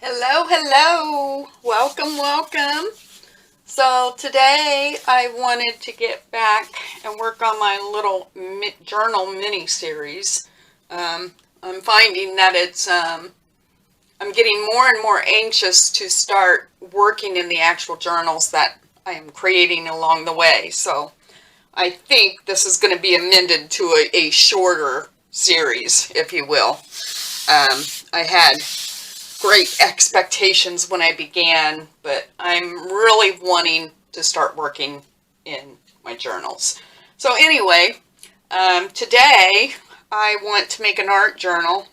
Hello, hello. Welcome, welcome. So today I wanted to get back and work on my little journal mini series. I'm finding that I'm getting more and more anxious to start working in the actual journals that I am creating along the way. So I think this is going to be amended to a shorter series, if you will. I had great expectations when I began, but I'm really wanting to start working in my journals. So anyway, today I want to make an art journal,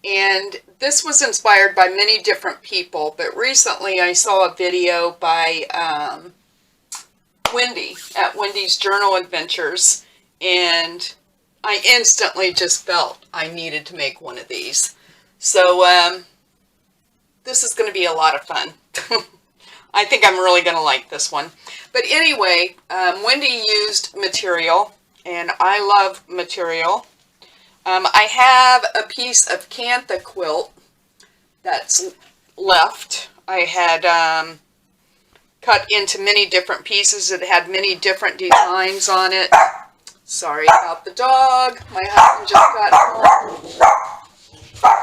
and this was inspired by many different people, but recently I saw a video by Wendy at Wendy's Journal Adventures, and I instantly just felt I needed to make one of these. So this is going to be a lot of fun. I think I'm really going to like this one. But anyway, Wendy used material, and I love material. I have a piece of Cantha quilt that's left. I had cut into many different pieces. It had many different designs on it. Sorry about the dog. My husband just got home.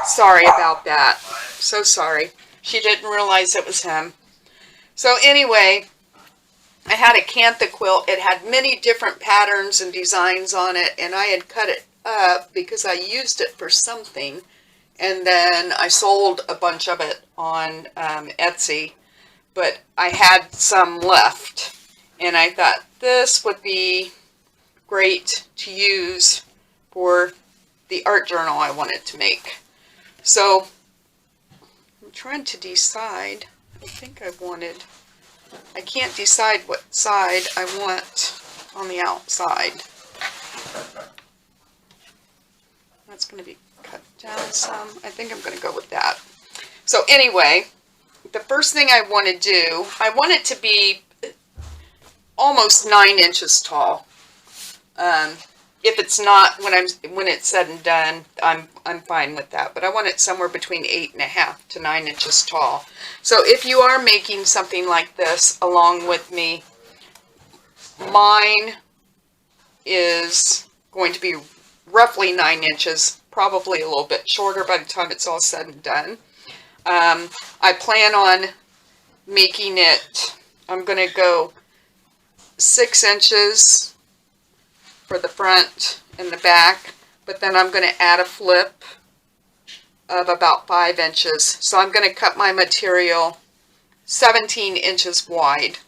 Sorry about that. So sorry. She didn't realize it was him. So anyway, I had a Cantha quilt. It had many different patterns and designs on it, and I had cut it up because I used it for something, and then I sold a bunch of it on Etsy, but I had some left, and I thought this would be great to use for the art journal I wanted to make. So I'm trying to decide. I can't decide what side I want on the outside. That's going to be cut down some. I think I'm going to go with that. So anyway, the first thing I want to do, I want it to be almost 9 inches tall. If it's not, when it's said and done, I'm fine with that. But I want it somewhere between 8.5 to 9 inches tall. So if you are making something like this along with me, mine is going to be roughly 9 inches, probably a little bit shorter by the time it's all said and done. I plan on making it, I'm going to go 6 inches for the front and the back, but then I'm going to add a flip of about 5 inches. So I'm going to cut my material 17 inches wide,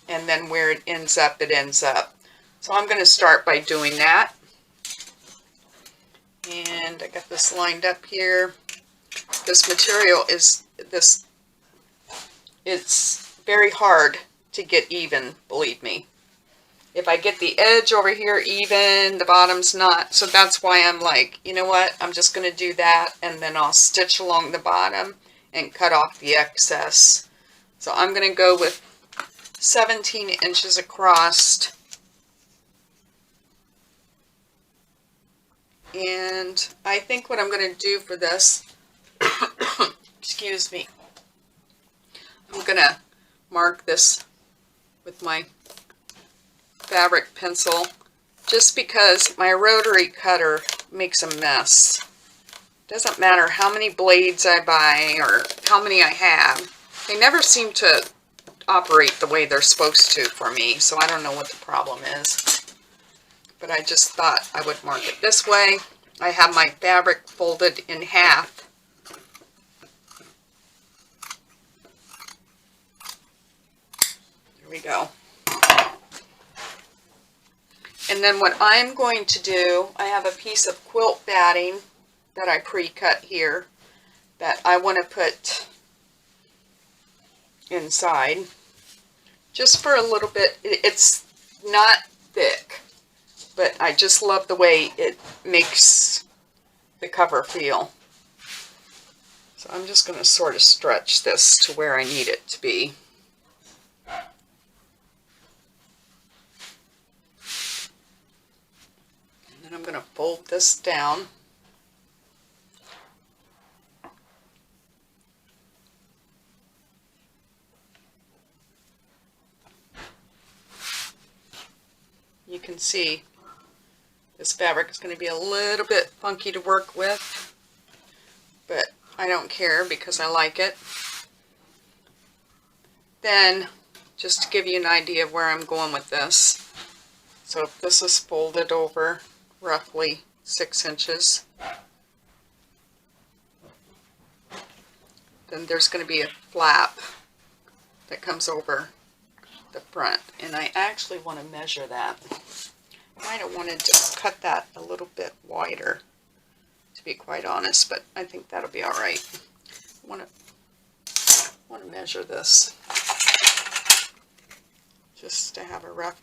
and then where it ends up, it ends up. So I'm going to start by doing that. And I got this lined up here. This material is it's very hard to get even, believe me. If I get the edge over here even, the bottom's not. So that's why I'm like, you know what? I'm just going to do that, and then I'll stitch along the bottom and cut off the excess. So I'm going to go with 17 inches across. And I think what I'm going to do for this, excuse me, I'm going to mark this with my fabric pencil, just because my rotary cutter makes a mess. Doesn't matter how many blades I buy or how many I have, they never seem to operate the way they're supposed to for me, so I don't know what the problem is. But I just thought I would mark it this way. I have my fabric folded in half. There we go. And then what I'm going to do, I have a piece of quilt batting that I pre-cut here that I want to put inside just for a little bit. It's not thick, but I just love the way it makes the cover feel. So I'm just going to sort of stretch this to where I need it to be. And I'm going to fold this down. you can see this fabric is going to be a little bit funky to work with, but I don't care because I like it. Then, just to give you an idea of where I'm going with this, so if this is folded over roughly 6 inches, then there's going to be a flap that comes over the front, and I actually want to measure that. I might have wanted to cut that a little bit wider, to be quite honest, but I think that'll be all right. I want to measure this just to have a rough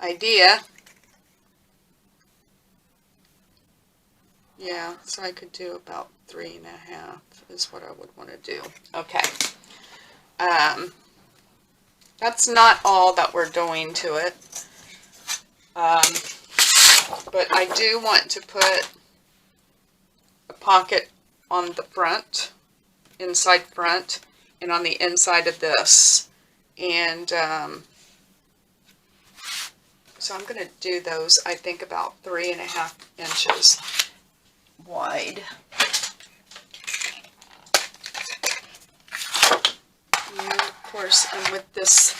idea. Yeah, so I could do about 3.5 is what I would want to do. Okay. That's not all that we're doing to it. But I do want to put a pocket on the front, inside front, and on the inside of this. And so I'm going to do those, I think, about 3.5 inches wide. And of course, and with this,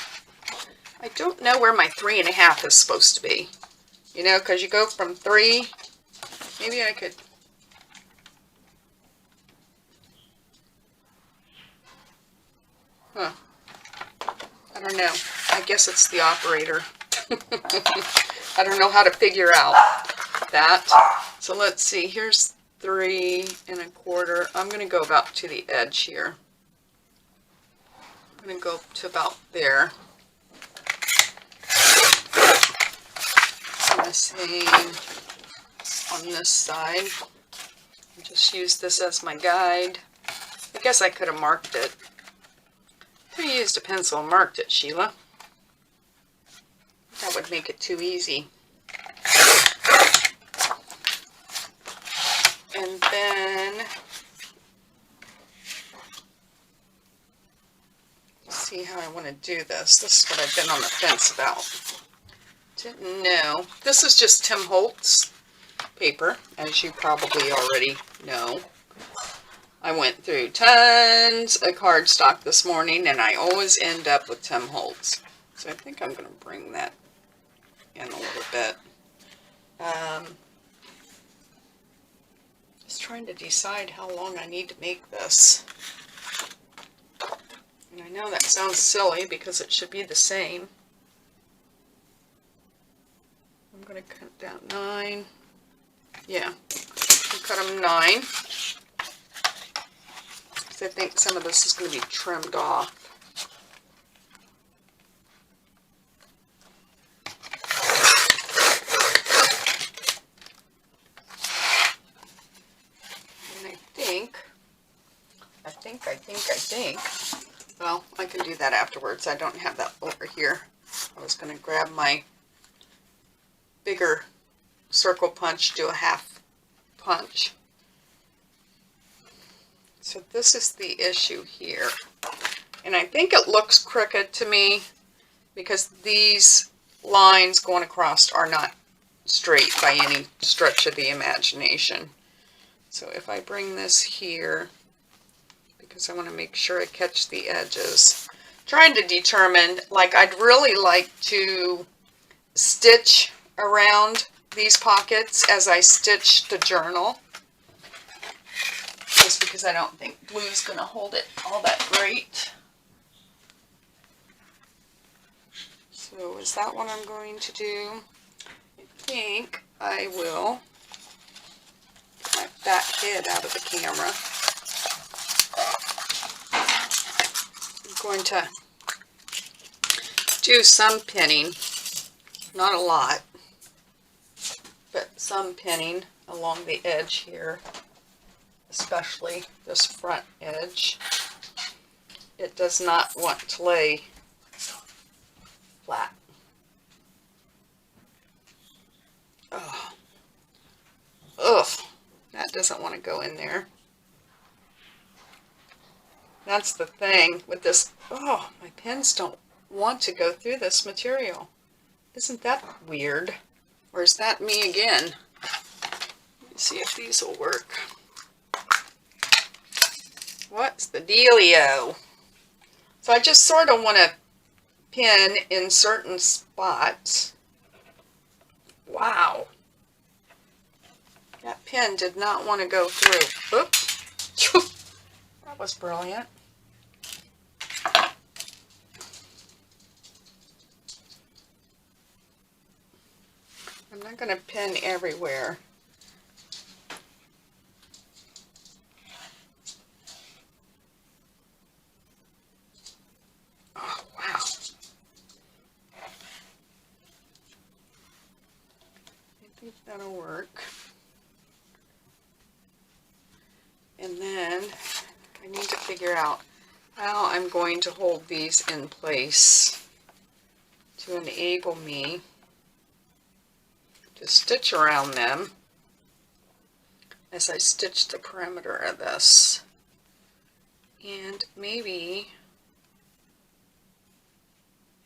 I don't know where my 3.5 is supposed to be. You know, because you go from 3, maybe I could, I don't know. I guess it's the operator. I don't know how to figure out that. So let's see, here's 3.25. I'm going to go about to the edge here. I'm going to go to about there. The same on this side. I'll just use this as my guide. I guess I could have marked it. I used a pencil and marked it, Sheila. That would make it too easy. And then, let's see how I want to do this. This is what I've been on the fence about. Didn't know. This is just Tim Holtz paper, as you probably already know. I went through tons of cardstock this morning, and I always end up with Tim Holtz. So I think I'm going to bring that in a little bit. Just trying to decide how long I need to make this. And I know that sounds silly because it should be the same. I'm going to cut down 9. Yeah, I'll cut them 9. Because I think some of this is going to be trimmed off. And I think, well, I can do that afterwards. I don't have that over here. I was going to grab my bigger circle punch, do a half punch. So this is the issue here. And I think it looks crooked to me because these lines going across are not straight by any stretch of the imagination. So if I bring this here, because I want to make sure I catch the edges, trying to determine, like, I'd really like to stitch around these pockets as I stitch the journal, just because I don't think glue is going to hold it all that great. So is that what I'm going to do? I think I will get my fat head out of the camera. I'm going to do some pinning, not a lot, but some pinning along the edge here, especially this front edge. It does not want to lay flat. Oh. Ugh, that doesn't want to go in there. That's the thing with this. Oh, my pens don't want to go through this material. Isn't that weird? Or is that me again? Let's see if these will work. What's the dealio? So I just sort of want to pin in certain spots. Wow. That pin did not want to go through. Oops. That was brilliant. I'm not going to pin everywhere. Oh, wow. I think that'll work. And then I need to figure out how I'm going to hold these in place to enable me to stitch around them as I stitch the perimeter of this. And maybe,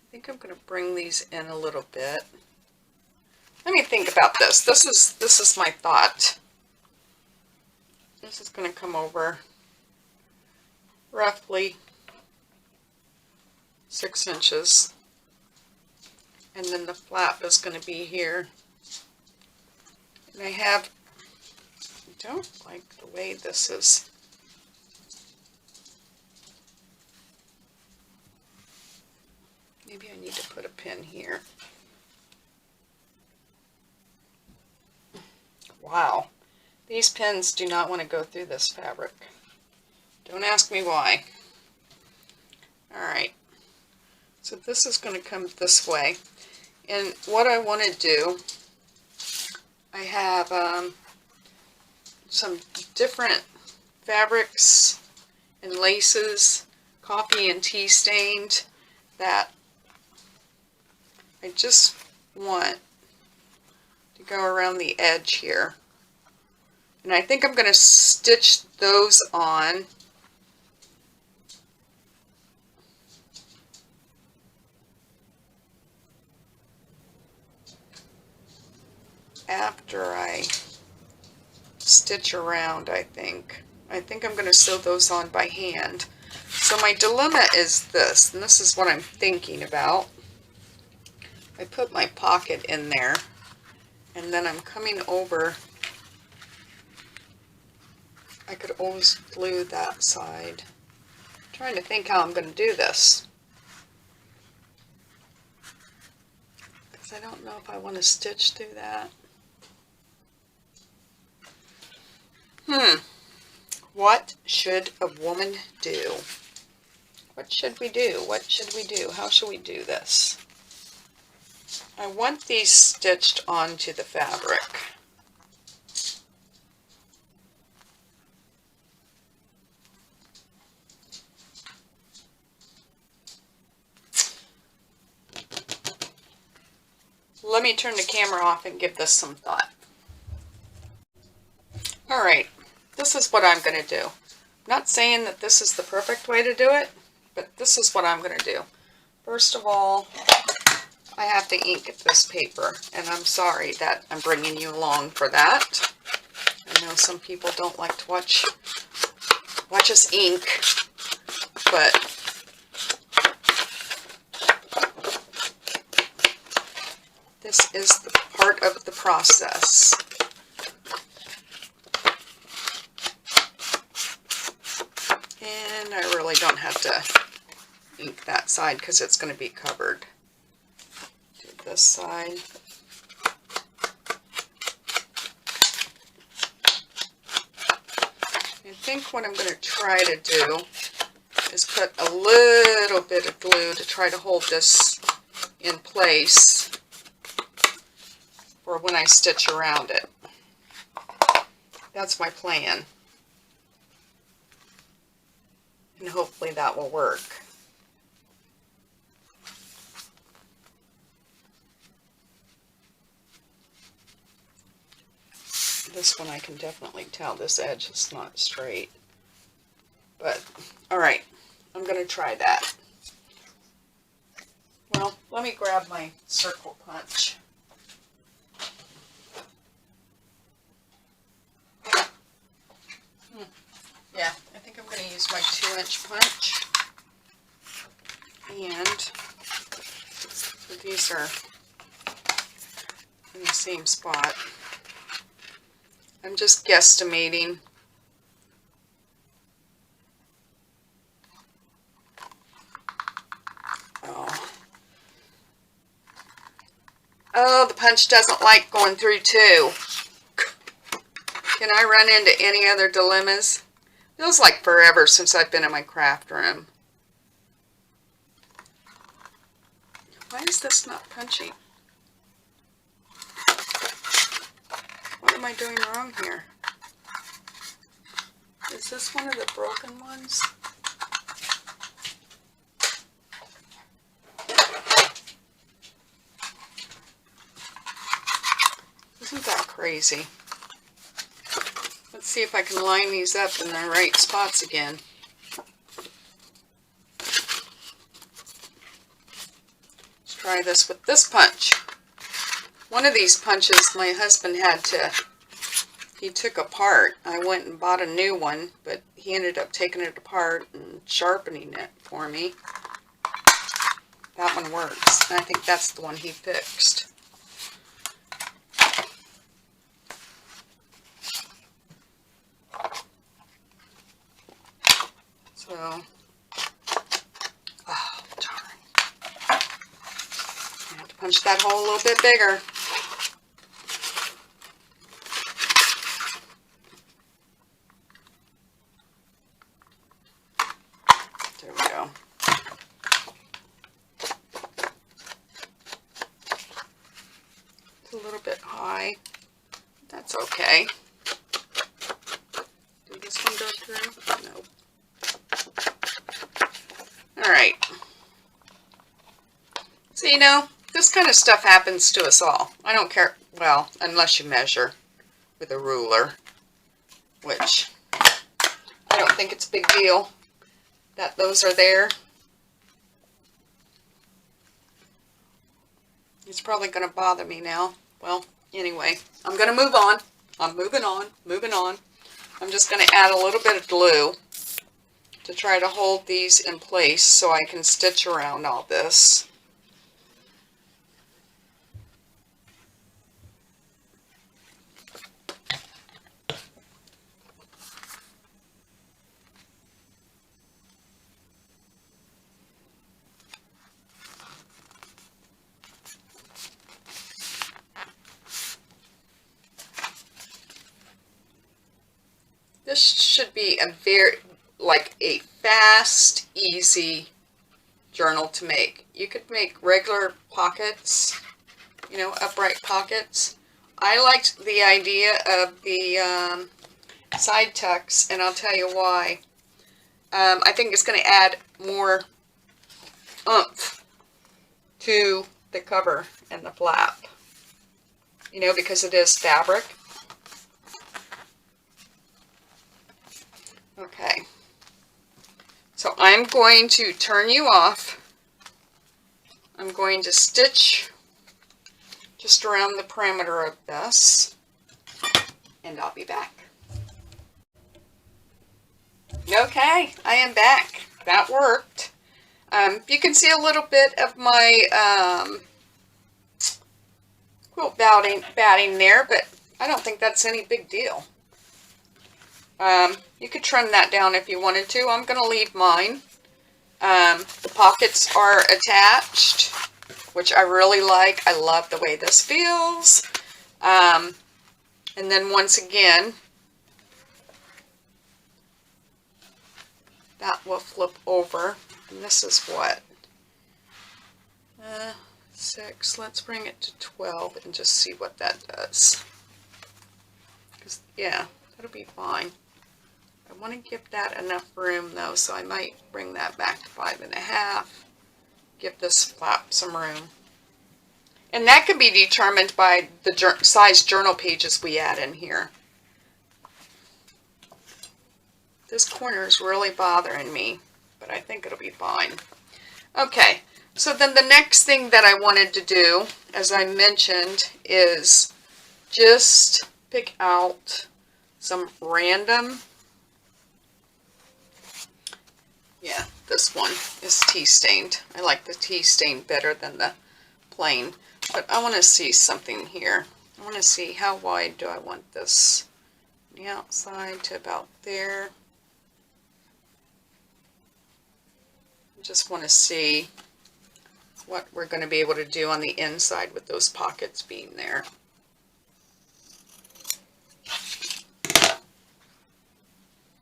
I think I'm going to bring these in a little bit. Let me think about this. This is my thought. This is going to come over roughly 6 inches. And then the flap is going to be here. And I don't like the way this is. Maybe I need to put a pin here. Wow. These pins do not want to go through this fabric. Don't ask me why. Alright. So this is going to come this way. And what I want to do, I have some different fabrics and laces, coffee and tea stained, that I just want to go around the edge here. And I think I'm going to stitch those on after I stitch around, I think. I think I'm going to sew those on by hand. So my dilemma is this, and this is what I'm thinking about. I put my pocket in there, and then I'm coming over. I could always glue that side. I'm trying to think how I'm going to do this, because I don't know if I want to stitch through that. What should a woman do? What should we do? What should we do? How should we do this? I want these stitched onto the fabric. Let me turn the camera off and give this some thought. Alright, this is what I'm going to do. I'm not saying that this is the perfect way to do it, but this is what I'm going to do. First of all, I have to ink this paper, and I'm sorry that I'm bringing you along for that. I know some people don't like to watch us ink, but this is the part of the process. And I really don't have to ink that side because it's going to be covered. Do this side. I think what I'm going to try to do is put a little bit of glue to try to hold this in place for when I stitch around it. That's my plan. And hopefully that will work. This one I can definitely tell this edge is not straight. But, alright, I'm going to try that. Well, Let me grab my circle punch. Yeah, I think I'm going to use my 2-inch punch. And so these are in the same spot. I'm just guesstimating. Oh, the punch doesn't like going through 2. Can I run into any other dilemmas? Feels like forever since I've been in my craft room. Why is this not punching? What am I doing wrong here? Is this one of the broken ones? Isn't that crazy? Let's see if I can line these up in the right spots again. Let's try this with this punch. One of these punches my husband he took apart. I went and bought a new one, but he ended up taking it apart and sharpening it for me. That one works. And I think that's the one he fixed. So, oh, darn. I have to punch that hole a little bit bigger. There we go. It's a little bit high. That's okay. Did this one go through? Nope. Alright. So, you know, this kind of stuff happens to us all. I don't care, well, unless you measure with a ruler, which I don't think it's a big deal that those are there. It's probably going to bother me now. Well, anyway, I'm going to move on. I'm moving on. I'm just going to add a little bit of glue to try to hold these in place so I can stitch around all this. This should be a a fast, easy journal to make. You could make regular pockets, you know, upright pockets. I liked the idea of the side tucks, and I'll tell you why. I think it's going to add more oomph to the cover and the flap, you know, because it is fabric. Okay, so I'm going to turn you off. I'm going to stitch just around the perimeter of this, and I'll be back. Okay, I am back. That worked. You can see a little bit of my quilt batting there, but I don't think that's any big deal. You could trim that down if you wanted to. I'm going to leave mine. The pockets are attached, which I really like. I love the way this feels. And then once again, that will flip over. And this is what? 6. Let's bring it to 12 and just see what that does. 'Cause, yeah, that'll be fine. I want to give that enough room though, so I might bring that back to 5.5. Give this flap some room. And that can be determined by the size journal pages we add in here. This corner is really bothering me, but I think it'll be fine. Okay, So then the next thing that I wanted to do, as I mentioned, is just pick out some random, yeah, this one is tea stained. I like the tea stained better than the plain, but I want to see something here. I want to see how wide do I want this, the outside to about there. I just want to see what we're going to be able to do on the inside with those pockets being there.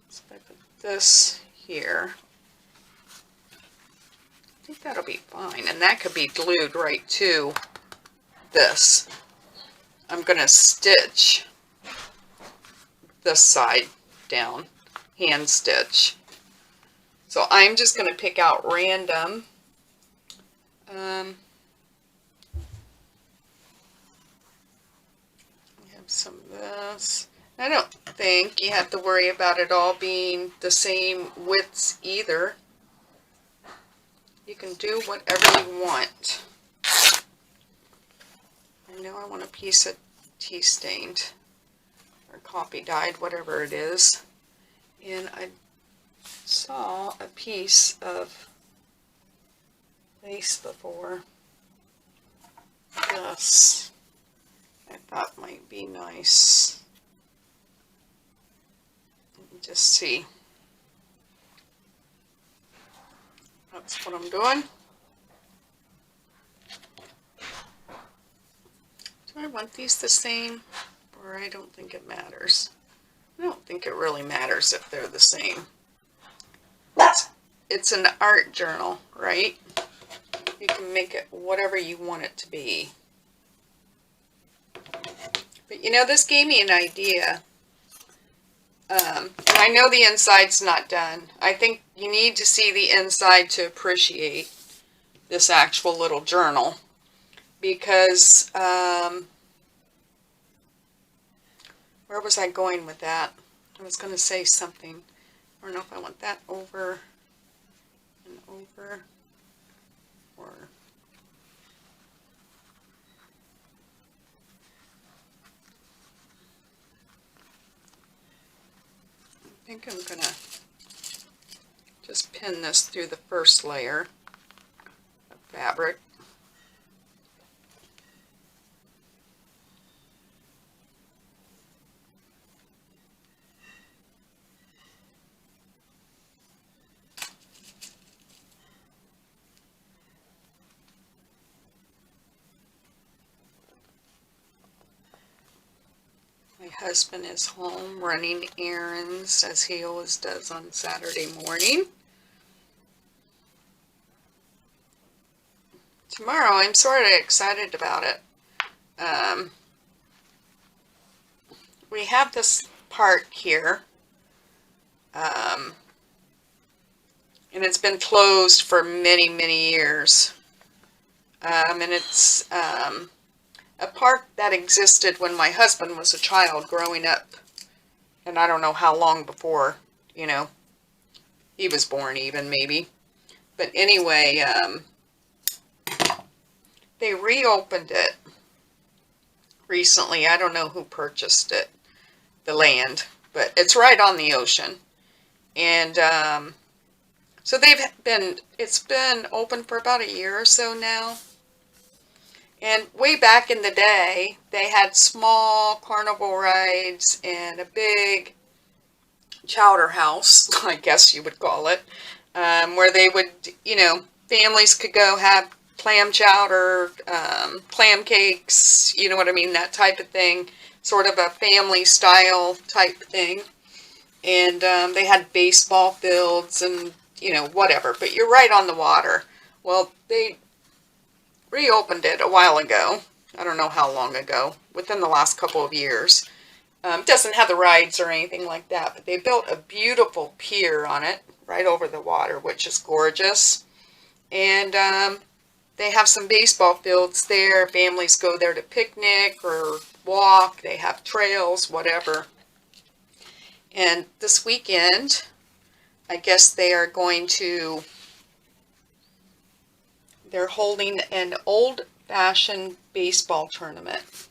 So if I put this here, I think that'll be fine, and that could be glued right to this. I'm going to stitch this side down, hand stitch. So I'm just going to pick out random. I have some of this. I don't think you have to worry about it all being the same widths either. You can do whatever you want. I know I want a piece of tea stained or coffee dyed, whatever it is. And I saw a piece of lace before. This I thought might be nice. Let me just see. That's what I'm doing. Do I want these the same? Or I don't think it matters. I don't think it really matters if they're the same. It's an art journal, right? You can make it whatever you want it to be. But you know, this gave me an idea. And I know the inside's not done. I think you need to see the inside to appreciate this actual little journal. Because, where was I going with that? I was going to say something. I don't know if I want that over and over, or I think I'm going to just pin this through the first layer of fabric. My husband is home running errands, as he always does on Saturday morning. Tomorrow, I'm sort of excited about it. We have this part here, and it's been closed for many, many years. And it's a park that existed when my husband was a child growing up, and I don't know how long before, you know, he was born even, maybe. But anyway, they reopened it recently. I don't know who purchased it, the land, but it's right on the ocean. And so it's been open for about a year or so now. And way back in the day, they had small carnival rides and a big chowder house, I guess you would call it, where they would, you know, families could go have clam chowder, clam cakes, you know what I mean, that type of thing, sort of a family style type thing. And they had baseball fields and, you know, whatever, but you're right on the water. Well, they reopened it a while ago. I don't know how long ago, within the last couple of years. It doesn't have the rides or anything like that, but they built a beautiful pier on it, right over the water, which is gorgeous. And they have some baseball fields there. Families go there to picnic or walk. They have trails, whatever. And this weekend, I guess they are going to they're holding an old-fashioned baseball tournament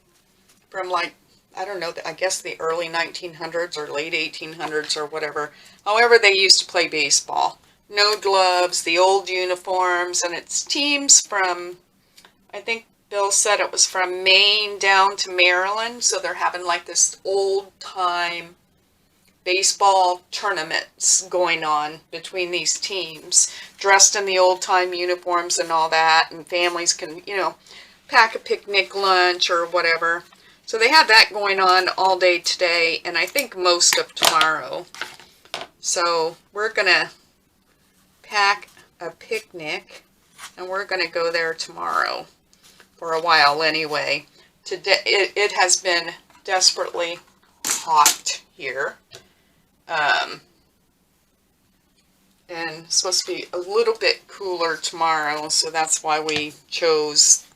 from, like, I don't know, I guess the early 1900s or late 1800s or whatever. However, they used to play baseball. No gloves, the old uniforms, and it's teams from, I think Bill said it was from Maine down to Maryland. So they're having like this old-time baseball tournaments going on between these teams, dressed in the old-time uniforms and all that, and families can, you know, pack a picnic lunch or whatever. So they have that going on all day today, and I think most of tomorrow. So we're going to pack a picnic, and we're going to go there tomorrow for a while anyway. Today, it has been desperately hot here. And it's supposed to be a little bit cooler tomorrow, so that's why we chose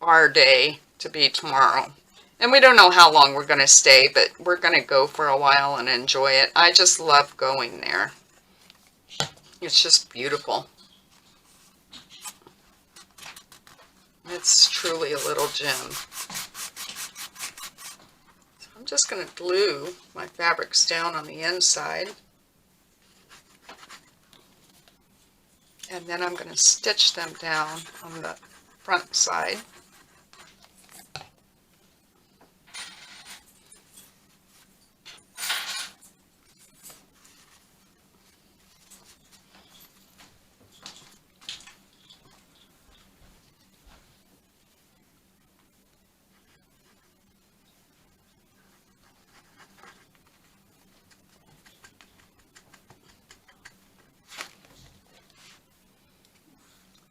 our day to be tomorrow. And we don't know how long we're going to stay, but we're going to go for a while and enjoy it. I just love going there. It's just beautiful. It's truly a little gem. So I'm just going to glue my fabrics down on the inside. And then I'm going to stitch them down on the front side.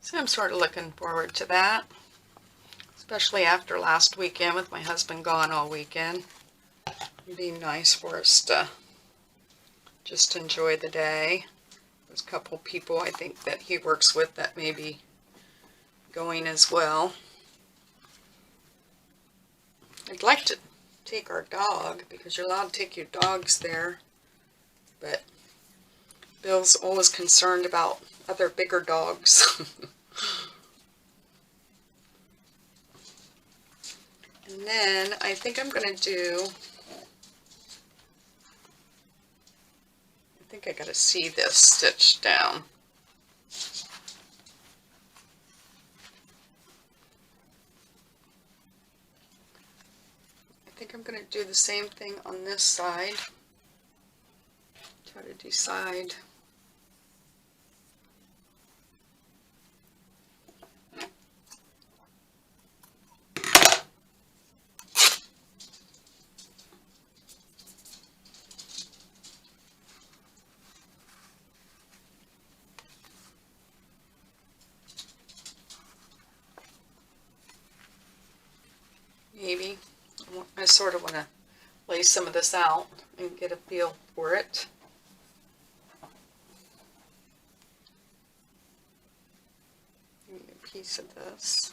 So I'm sort of looking forward to that, especially after last weekend with my husband gone all weekend. It'd be nice for us to just enjoy the day. There's a couple people I think that he works with that may be going as well. I'd like to take our dog, because you're allowed to take your dogs there, but Bill's always concerned about other bigger dogs. And then I think I'm going to do, I think I got to see this stitched down. I think I'm going to do the same thing on this side. Try to decide. Maybe. I sort of want to lay some of this out and get a feel for it. Give me a piece of this.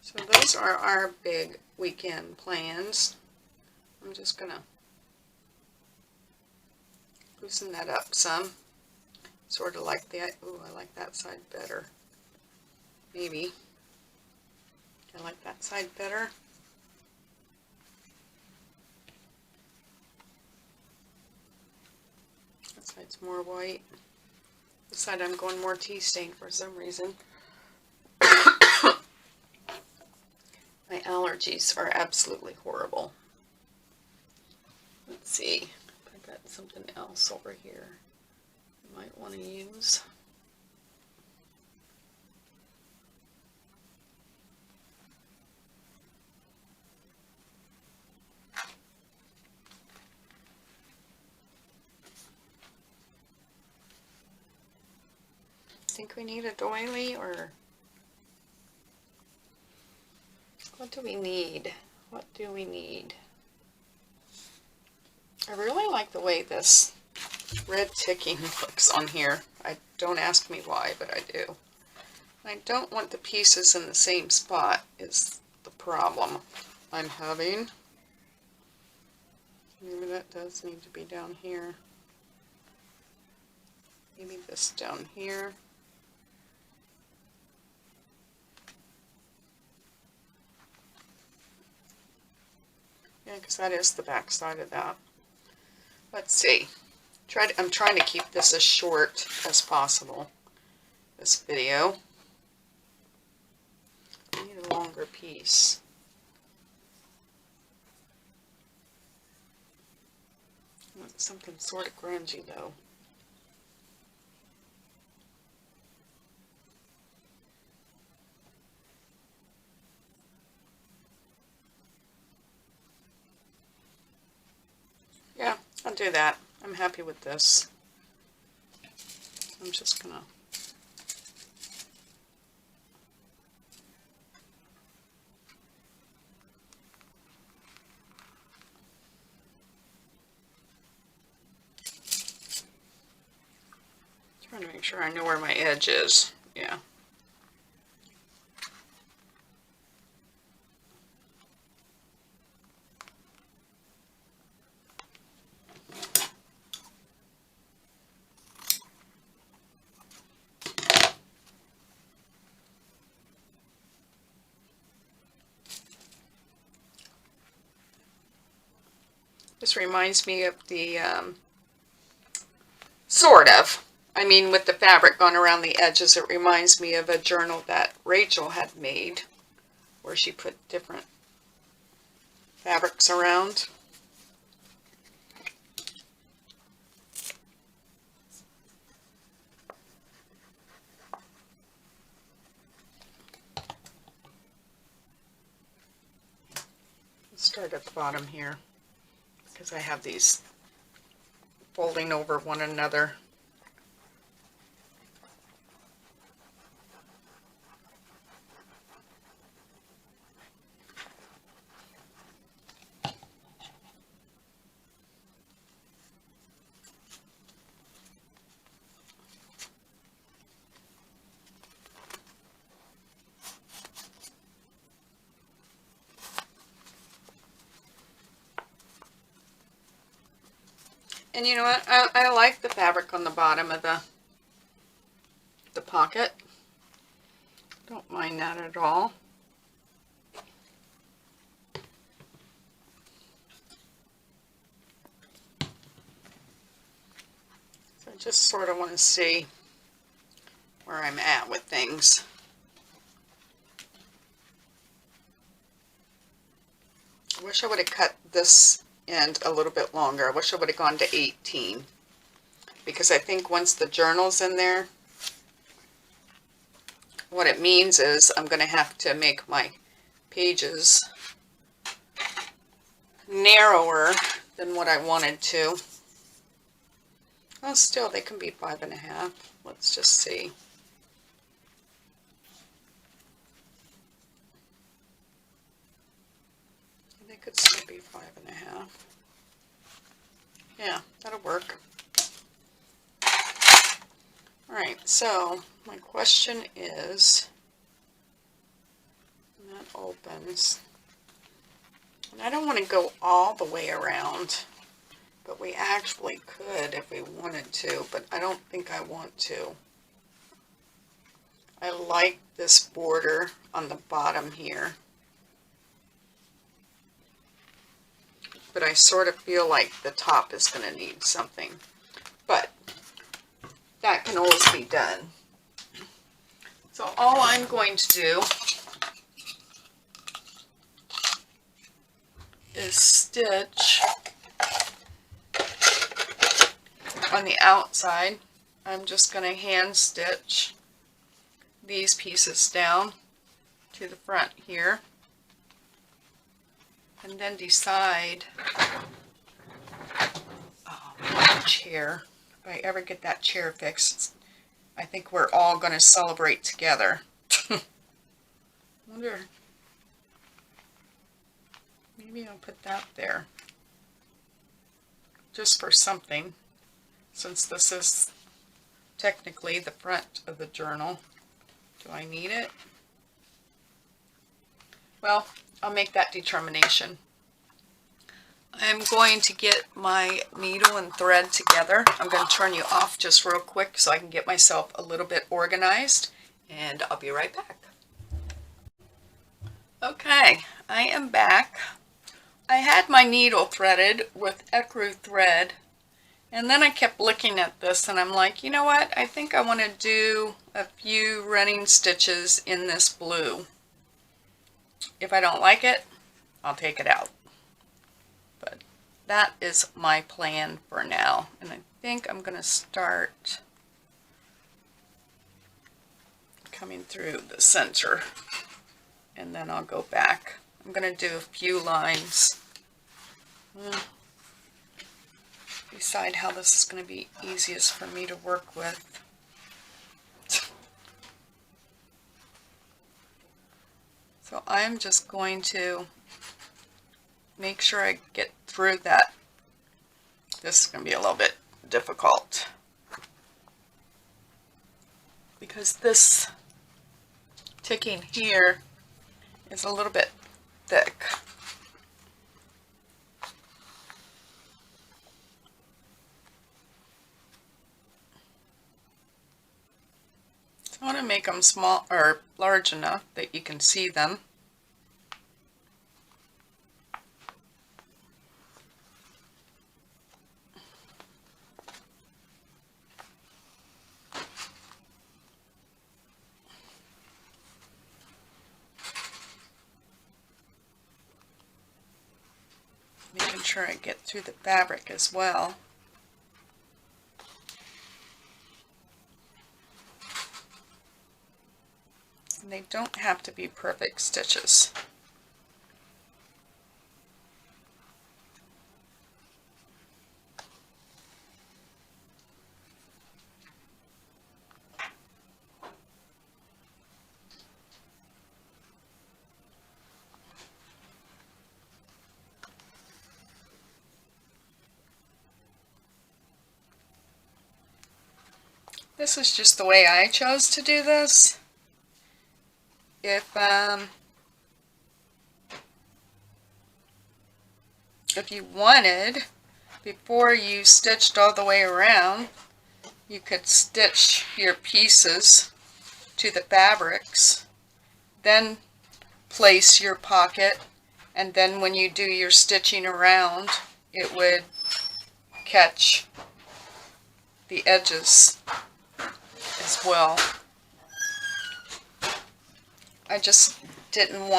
So those are our big weekend plans. I'm just going to loosen that up some. Sort of like that. Ooh, I like that side better. Maybe. I like that side better. That side's more white. This side I'm going more tea stained for some reason. My allergies are absolutely horrible. Let's see. I got something else over here you might want to use. Think we need a doily, or what do we need? What do we need? I really like the way this red ticking looks on here. Don't ask me why, but I do. I don't want the pieces in the same spot is the problem I'm having. Maybe that does need to be down here. Maybe this down here. Yeah, because that is the back side of that. Let's see. I'm trying to keep this as short as possible, this video. I need a longer piece. I want something sort of grungy though. Yeah, I'll do that. I'm happy with this. I'm just gonna trying to make sure I know where my edge is. Yeah. This reminds me of the, sort of. I mean, with the fabric gone around the edges, it reminds me of a journal that Rachel had made, where she put different fabrics around. Let's start at the bottom here, because I have these folding over one another. And you know what? I like the fabric on the bottom of the pocket. Don't mind that at all. So I just sort of want to see where I'm at with things. I wish I would have cut this end a little bit longer. I wish I would have gone to 18, because I think once the journal's in there, what it means is I'm going to have to make my pages narrower than what I wanted to. Well, still, they can be 5.5. Let's just see. They could still be 5.5. Yeah, that'll work. Alright, so my question is, when that opens, and I don't want to go all the way around, but we actually could if we wanted to, but I don't think I want to. I like this border on the bottom here, but I sort of feel like the top is going to need something, but that can always be done. So all I'm going to do is stitch on the outside. I'm just going to hand stitch these pieces down to the front here, and then decide, oh, chair. If I ever get that chair fixed, I think we're all going to celebrate together. Wonder, maybe I'll put that there just for something, since this is technically the front of the journal. Do I need it? Well, I'll make that determination. I'm going to get my needle and thread together. I'm going to turn you off just real quick so I can get myself a little bit organized, and I'll be right back. Okay, I am back. I had my needle threaded with ecru thread, and then I kept looking at this and I'm like, you know what? I think I want to do a few running stitches in this blue. If I don't like it, I'll take it out. But that is my plan for now. And I think I'm going to start coming through the center, and then I'll go back. I'm going to do a few lines. Decide how this is going to be easiest for me to work with. So I'm just going to make sure I get through that. This is going to be a little bit difficult because this ticking here is a little bit thick. So I want to make them small or large enough that you can see them. Making sure I get through the fabric as well. And they don't have to be perfect stitches. This is just the way I chose to do this. If you wanted, before you stitched all the way around, you could stitch your pieces to the fabrics, then place your pocket, and then when you do your stitching around, it would catch the edges as well. I just didn't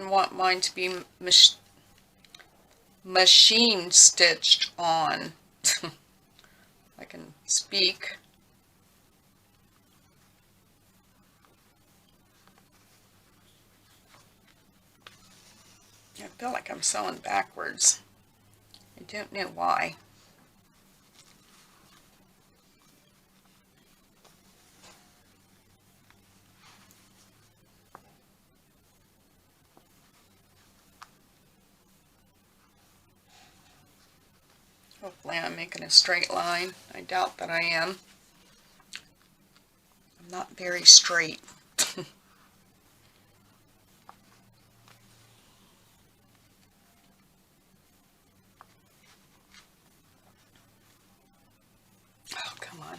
want mine to be machine stitched on. I can speak. I feel like I'm sewing backwards. I don't know why. Hopefully I'm making a straight line. I doubt that I am. I'm not very straight. Oh, come on.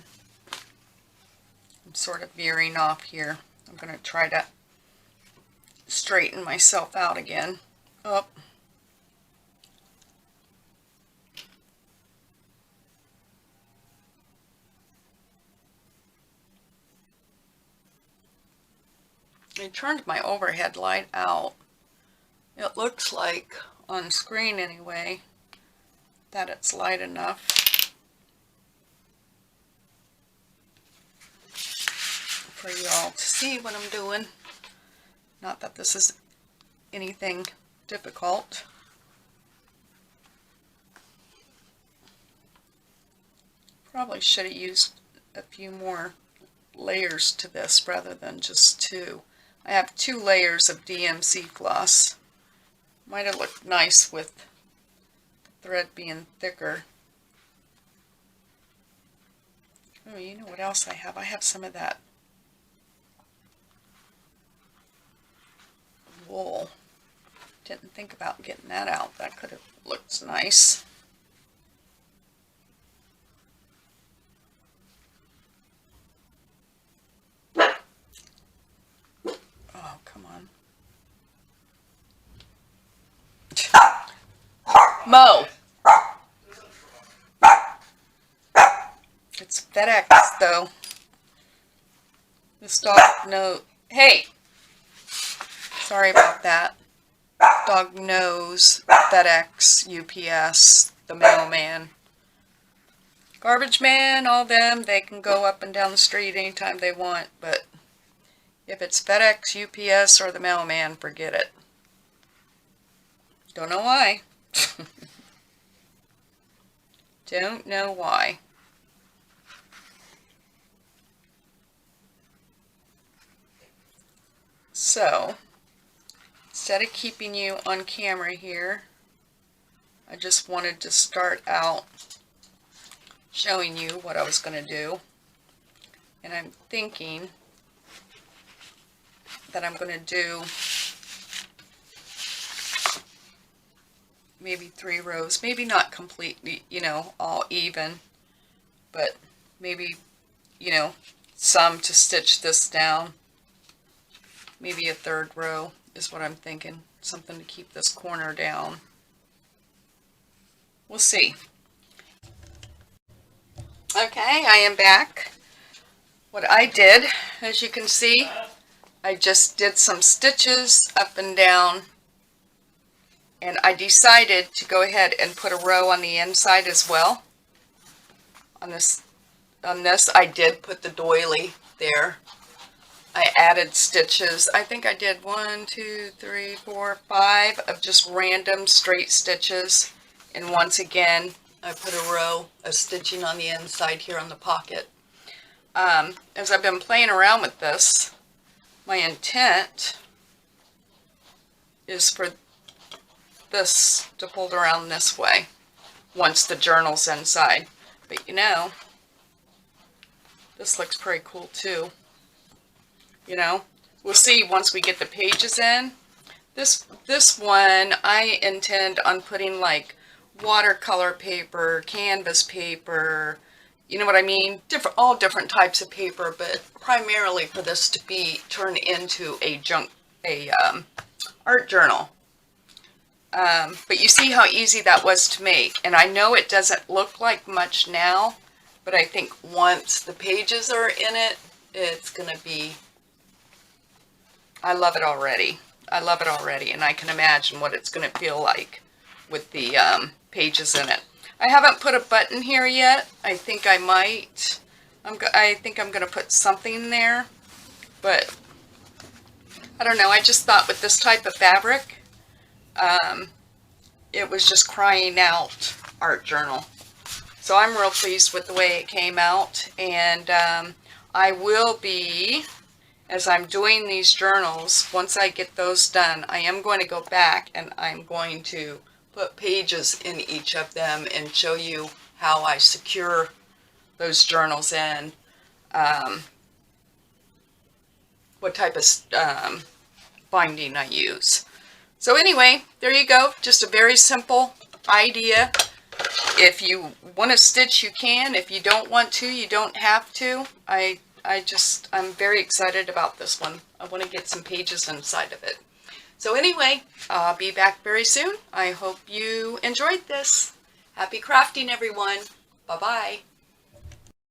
I'm sort of veering off here. I'm going to try to straighten myself out again. Oh. I turned my overhead light out. It looks like, on screen anyway, that it's light enough for you all to see what I'm doing. Not that this is anything difficult. Probably should have used a few more layers to this rather than just two. I have 2 layers of DMC floss. Might have looked nice with the thread being thicker. Oh, you know what else I have? I have some of that wool. Didn't think about getting that out. That could have looked nice. Oh, come on. Mo! It's FedEx, though. This dog knows. Hey! Sorry about that. Dog knows FedEx, UPS, the mailman. Garbage man, all them, they can go up and down the street anytime they want, but if it's FedEx, UPS, or the mailman, forget it. Don't know why. Don't know why. So, instead of keeping you on camera here, I just wanted to start out showing you what I was going to do. And I'm thinking that I'm going to do maybe 3 rows, maybe not completely, you know, all even, but maybe, you know, some to stitch this down. Maybe a 3rd row is what I'm thinking. Something to keep this corner down. We'll see. Okay, I am back. What I did, as you can see, I just did some stitches up and down, and I decided to go ahead and put a row on the inside as well. On this I did put the doily there. I added stitches. I think I did 1, 2, 3, 4, 5 of just random straight stitches. And once again, I put a row of stitching on the inside here on the pocket. As I've been playing around with this, my intent is for this to fold around this way once the journal's inside. But you know, this looks pretty cool too. You know, we'll see once we get the pages in. This one I intend on putting like watercolor paper, canvas paper, you know what I mean? All different types of paper, but primarily for this to be turned into a art journal. But you see how easy that was to make, and I know it doesn't look like much now, but I think once the pages are in it, it's gonna be. I love it already. I love it already, and I can imagine what it's going to feel like with the pages in it. I haven't put a button here yet. I think I might. I think I'm going to put something there, but I don't know. I just thought with this type of fabric, it was just crying out art journal. So I'm real pleased with the way it came out, and I will be. As I'm doing these journals, once I get those done, I am going to go back and I'm going to put pages in each of them and show you how I secure those journals in, what type of binding I use. So anyway, there you go. Just a very simple idea. If you want to stitch, you can. If you don't want to, you don't have to. I'm very excited about this one. I want to get some pages inside of it. So anyway, I'll be back very soon. I hope you enjoyed this. Happy crafting, everyone. Bye-bye.